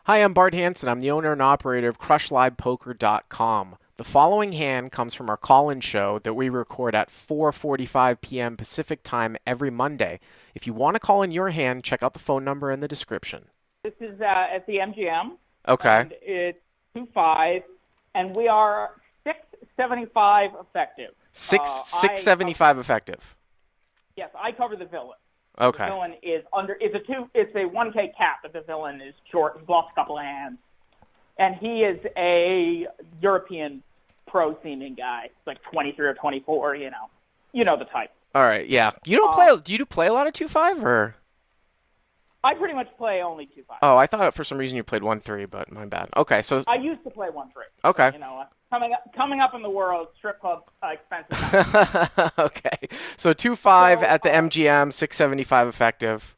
Hi, I'm Bart Hanson. I'm the owner and operator of CrushLivePoker.com. The following hand comes from our call-in show that we record at 4:45 p.m. Pacific Time every Monday. If you want to call in your hand, check out the phone number in the description. This is at the MGM. Okay. And it's 2-5, and we are 675 effective. 675 effective. Yes, I cover the villain. Okay. The villain is it's a 1K cap, but the villain is short and bluffs a couple of hands. And he is a European pro-seeming guy. It's like 23 or 24, you know. You know the type. All right, yeah. You don't play do you play a lot of 2-5 or? I pretty much play only 2-5. Oh, I thought for some reason you played 1-3, but my bad. Okay, so I used to play 1-3. Okay. You know, coming up in the world, strip club expensive. Okay. So 2-5 at the MGM, 675 effective.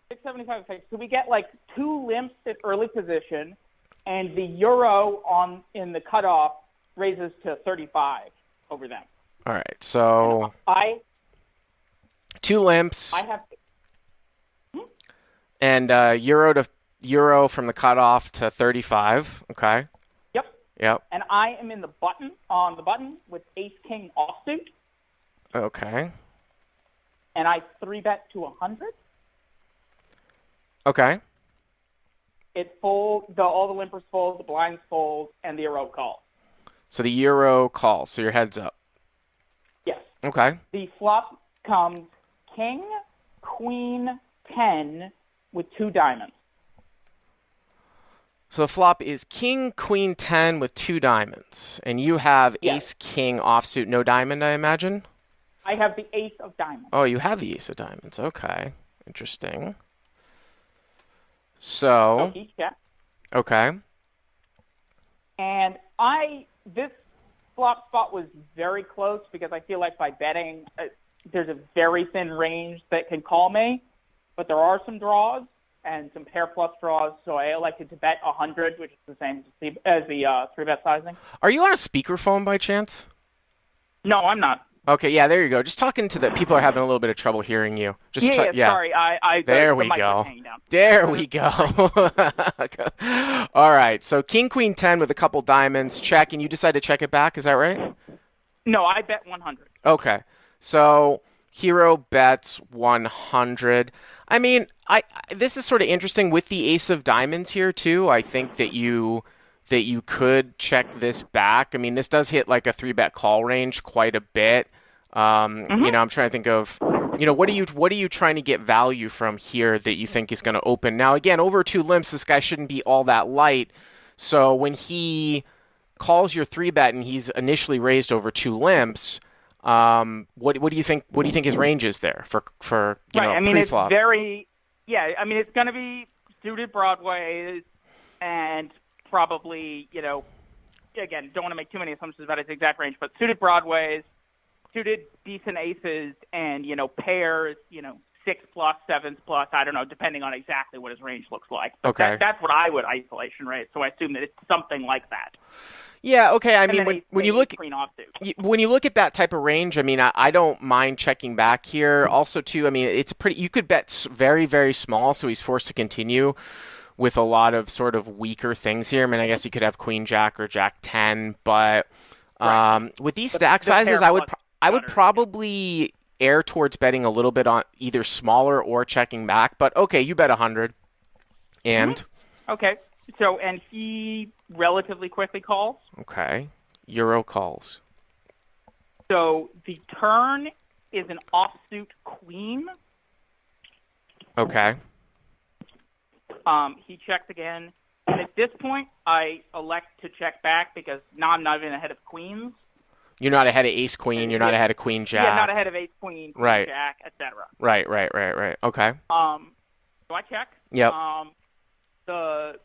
675 effective. So we get like 2 limps at early position, and the euro in the cutoff raises to 35 over them. All right. So 2 limps. I have. And euro from the cutoff to 35. Okay. Yep. And I am in the button with ace king offsuit. Okay. And I 3-bet to 100. Okay. It folds. All the limpers fold, the blinds fold, and the euro calls. So the euro calls. So your head's up. Yes. Okay. The flop comes king, queen, 10 with 2 diamonds. So the flop is king, queen, 10 with 2 diamonds. And you have Yes. ace, king, offsuit, no diamond, I imagine? I have the ace of diamonds. Oh, you have the ace of diamonds. Okay. Interesting. So he checks. Okay. And this flop spot was very close because I feel like by betting, there's a very thin range that can call me. But there are some draws and some pair plus draws, so I elected to bet 100, which is the same as the 3-bet sizing. Are you on a speakerphone by chance? No, I'm not. Okay, yeah, there you go. Just talking to the people are having a little bit of trouble hearing you. Just Sorry. There we go. There we go. All right, so king, queen, 10 with a couple diamonds, check, and you decide to check it back, is that right? No, I bet 100. Okay, so hero bets 100. I mean, this is sort of interesting with the ace of diamonds here too. I think that you could check this back. I mean, this does hit like a 3-bet call range quite a bit. You know, I'm trying to think of, you know, what are you trying to get value from here that you think is going to open? Now, again, over 2 limps, this guy shouldn't be all that light. So when he calls your 3-bet and he's initially raised over 2 limps, what do you think? What do you think his range is there for right. I mean, pre-flop? It's very I mean, it's going to be suited broadways and probably, you know, again, don't want to make too many assumptions about its exact range, but suited broadways, suited decent aces, and, you know, pairs, you know, 6+, 7+, I don't know, depending on exactly what his range looks like. But Okay. that's what I would isolation rate, so I assume that it's something like that. Yeah, okay. I And mean, then when you look at that type of range, I mean, I don't mind checking back here. Also, too, I mean, it's pretty. You could bet very, very small, so he's forced to continue with a lot of sort of weaker things here. I mean, I guess he could have Queen Jack or Jack 10, but with these stack sizes, I would probably err towards betting a little bit on either smaller or checking back. But okay, you bet 100, and okay. So, and he relatively quickly calls. Okay. Euro calls. So the turn is an offsuit queen. Okay. He checks again. And at this point, I elect to check back because now I'm not even ahead of queens. You're not ahead of ace queen. You're not ahead of queen jack. Yeah, not ahead of ace queen, queen jack, etc. Right. Okay. So I check. Yep. The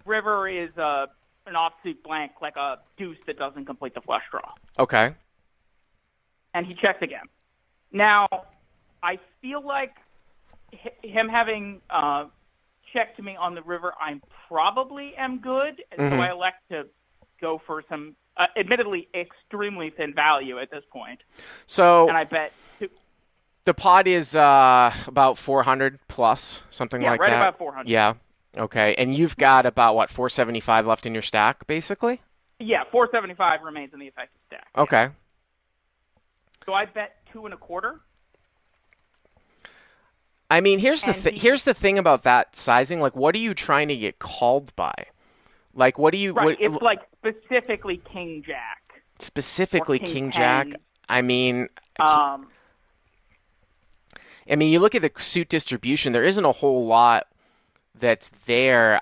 river is an offsuit blank, like a deuce that doesn't complete the flush draw. Okay. And he checks again. Now, I feel like him having checked me on the river, I probably am good, and so I elect to go for some, admittedly, extremely thin value at this point. So, and I bet the pot is about 400 plus, something like that. Yeah, right about 400. Yeah. Okay, and you've got about what 475 left in your stack, basically. Yeah, 475 remains in the effective stack. Yeah. Okay. So I bet 2.25. I mean, here's the And here's the thing about that sizing. Like, what are you trying to get called by? Like, what do you right, it's like specifically King Jack. specifically King King 10. Jack? I mean, Um, you look at the suit distribution. There isn't a whole lot that's there.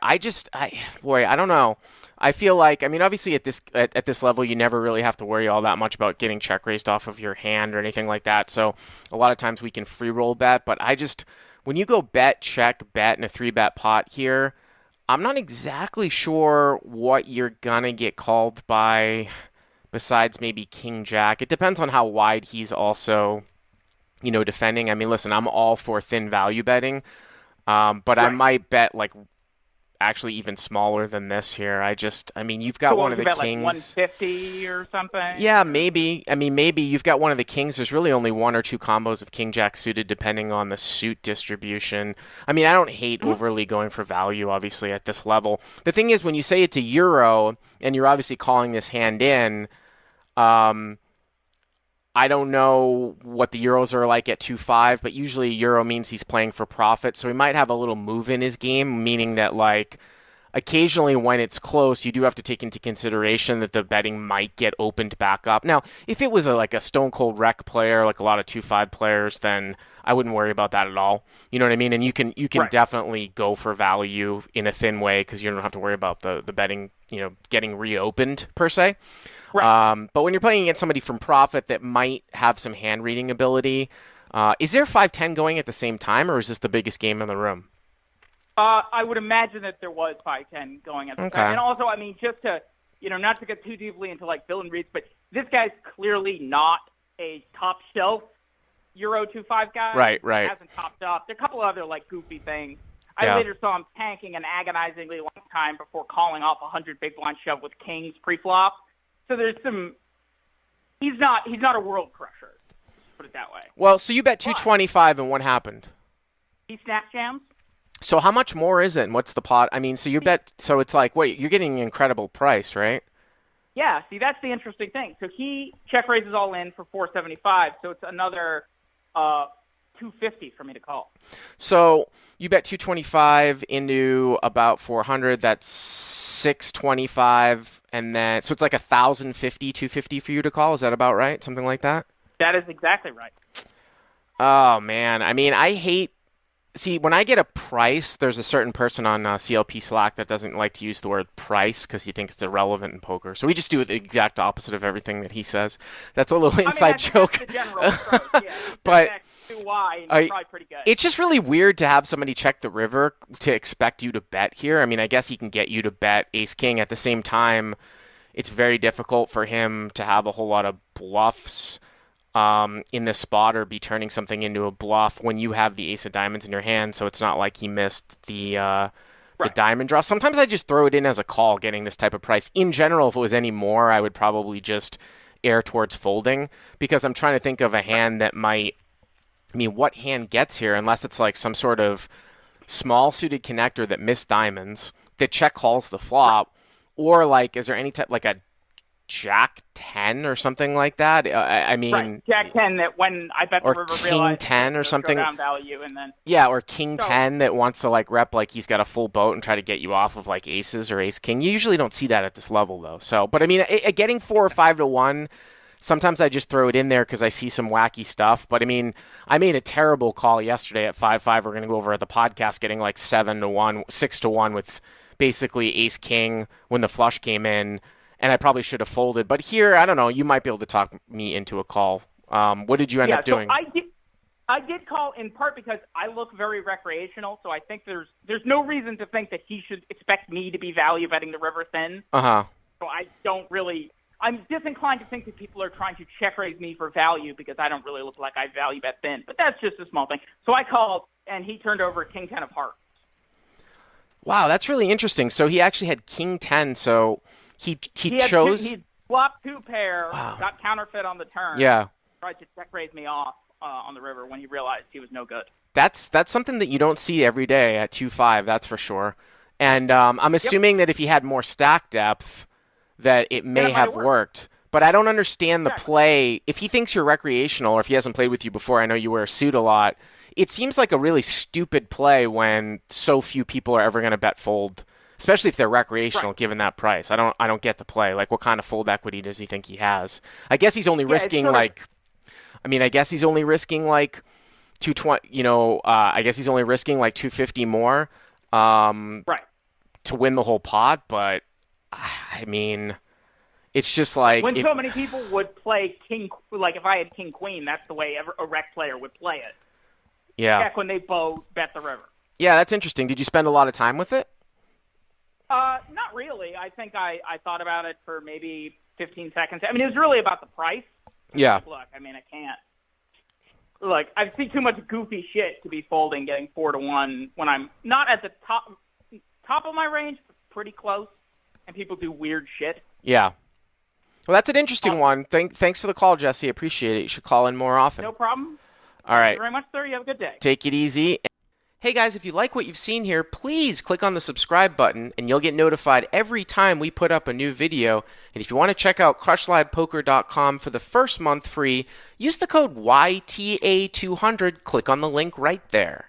Boy, I don't know. I feel like, I mean, obviously at this level, you never really have to worry all that much about getting check raised off of your hand or anything like that. So a lot of times we can free roll bet, but when you go bet, check, bet in a 3-bet pot here, I'm not exactly sure what you're gonna get called by besides maybe King Jack. It depends on how wide he's also, defending. I mean, listen, I'm all for thin value betting. But I right. might bet like actually even smaller than this here. I mean, you've got So one of the bet kings. Like 150 or something? Yeah, maybe. I mean, maybe you've got one of the kings. There's really only one or two combos of king jack suited depending on the suit distribution. I mean, I don't hate overly going for value, obviously, at this level. The thing is, when you say it's a euro and you're obviously calling this hand in, I don't know what the euros are like at 2.5, but usually euro means he's playing for profit. So he might have a little move in his game, meaning that like occasionally when it's close, you do have to take into consideration that the betting might get opened back up. Now, if it was like a stone cold wreck player, like a lot of 2.5 players, then I wouldn't worry about that at all. You know what I mean? And you can Right. definitely go for value in a thin way because you don't have to worry about the betting, getting reopened per se. Right. But when you're playing against somebody from profit that might have some hand reading ability, is there 5-10 going at the same time, or is this the biggest game in the room? I would imagine that there was 5-10 going at the time. And also, I mean, just to, not to get too deeply into like Bill and Reed's, but this guy's clearly not a top shelf Euro 2.5 guy. Right. He hasn't topped up. There are a couple other like goofy things. Yeah. I later saw him tanking an agonizingly long time before calling off 100 big blind shove with kings pre-flop. So there's some. He's not a world crusher. Let's put it that way. Well, so you bet 225, and what happened? He snap jams. So how much more is it, and what's the pot? I mean, so you bet. So it's like, wait, you're getting an incredible price, right? Yeah. See, that's the interesting thing. So he check raises all in for 475. So it's another 250 for me to call. So you bet 225 into about 400. That's 625, and then so it's like 1,050, 250 for you to call. Is that about right? Something like that? That is exactly right. Oh man, I mean, see, when I get a price, there's a certain person on CLP Slack that doesn't like to use the word price because he thinks it's irrelevant in poker. So we just do the exact opposite of everything that he says. That's a little inside joke. That's the general approach, yeah. But why, and it's probably pretty good. It's just really weird to have somebody check the river to expect you to bet here. I mean, I guess he can get you to bet ace king. At the same time, it's very difficult for him to have a whole lot of bluffs in this spot or be turning something into a bluff when you have the ace of diamonds in your hand. So it's not like he missed the diamond draw. Sometimes I just throw it in as a call getting this type of price. In general, if it was any more, I would probably just err towards folding because I'm trying to think of a hand that might. I mean, what hand gets here unless it's like some sort of small suited connector that missed diamonds that check calls the flop, or like is there any type like a Jack 10 or something like that? I mean, right. Jack 10 that when I bet the river King realized 10 or something. Down value and then or King 10 that wants to like rep like he's got a full boat and try to get you off of like aces or ace king. You usually don't see that at this level though. So, but I mean, getting 4 or 5 to 1. Sometimes I just throw it in there because I see some wacky stuff. But I mean, I made a terrible call yesterday at 5-5. We're going to go over at the podcast, getting like 7 to 1, 6 to 1 with basically ace king when the flush came in, and I probably should have folded. But here, I don't know. You might be able to talk me into a call. What did you end up doing? I did call in part because I look very recreational, so I think there's no reason to think that he should expect me to be value betting the river thin. So I don't really. I'm disinclined to think that people are trying to check raise me for value because I don't really look like I value bet thin. But that's just a small thing. So I called, and he turned over King 10 of hearts. Wow, that's really interesting. So he actually had King 10. So he chose. He flopped 2 pair, got counterfeit on the turn. Yeah. Tried to check raise me off on the river when he realized he was no good. That's something that you don't see every day at 2-5. That's for sure. And I'm assuming that if he had more stack depth, that it may it might have work. worked. But I don't understand the Exactly. play. If he thinks you're recreational, or if he hasn't played with you before, I know you wear a suit a lot. It seems like a really stupid play when so few people are ever going to bet fold, especially if they're recreational, Right. given that price. I don't get the play. Like, what kind of fold equity does he think he has? I guess he's only Yeah, it's risking sort of like. I mean, I guess he's only risking like 220. I guess he's only risking like 250 more right. to win the whole pot. But I mean, it's just like When so many people would play king, like if I had king queen, that's the way a rec player would play it. yeah, Back when they both bet the river. yeah. That's interesting. Did you spend a lot of time with it? Not really. I think I thought about it for maybe 15 seconds. I mean, it was really about the price. Yeah, Look, I mean, I can't. Look, I've seen too much goofy shit to be folding, getting 4-1 when I'm not at the top of my range, but pretty close, and people do weird shit. yeah. Well, that's an interesting one. Thanks for the call, Jesse. Appreciate it. You should call in more often. No problem. All Thank right. you very much, sir. You have a good day. Take it easy. Hey guys, if you like what you've seen here, please click on the subscribe button and you'll get notified every time we put up a new video. And if you want to check out CrushLivePoker.com for the first month free, use the code YTA200. Click on the link right there.